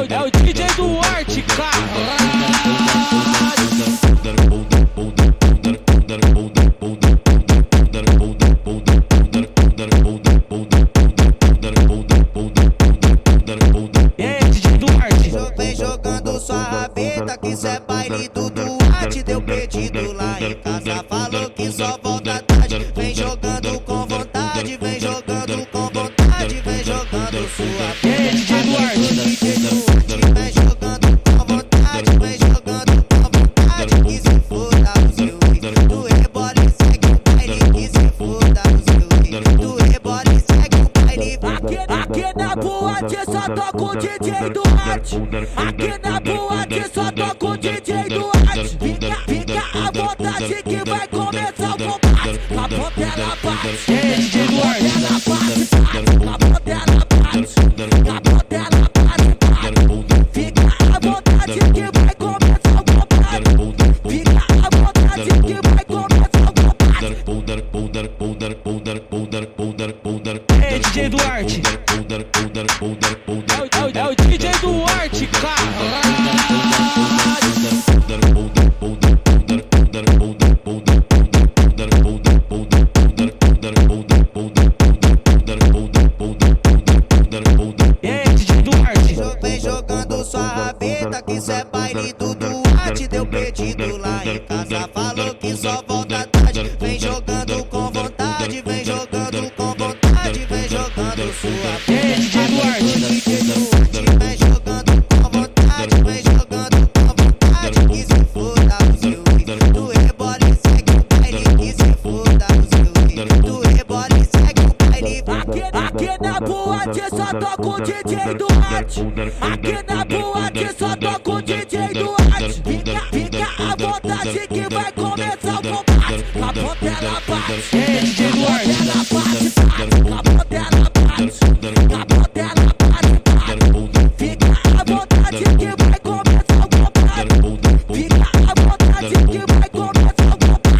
É o DJ Duarte, cara. Vem jogando sua rabeta, que isso é baile do Duarte. Deu pedido lá em casa, falou que só volta tarde. Vem jogando com vontade, vem jogando com vontade, vem jogando sua rabeta. DJ Duarte, vem jogando com vontade, vem jogando com vontade. Que se foda o seu ritmo, do rebola e segue o baile. Que se foda o seu ritmo, do rebola e segue o baile. aqui na boate só toca o DJ Duarte. Aqui na boate só toca o DJ Duarte. Fica à vontade que vai começar o combate. A ponta ela bate, DJ Duarte. A ponta ela bate, a ponta ela bate. Fica à vontade que vai começar o combate. Fica à vontade que vai começar o combate. É DJ Duarte. É o DJ Duarte, cara. Vem jogando sua rabeta, que isso é baile do Duarte. Deu pedido lá em casa, falou que só volta tarde. Vem jogando com vontade, vem jogando com vontade, vem jogando sua rabeta. DJ Duarte. Vem jogando com vontade, vem jogando com vontade. Que se foda o seu ritmo, do rebola e segue o baile. Que se foda o seu ritmo, do rebola e segue o baile. Aqui na boate só toca o DJ Duarte. Aqui na boate só toca o DJ Duarte. Fica à vontade que vai começar o combate. A ponta ela bate, DJ Duarte. A ponta ela bate, a ponta ela bate. Fica à vontade que vai começar o combate. Fica à vontade que vai começar o combate.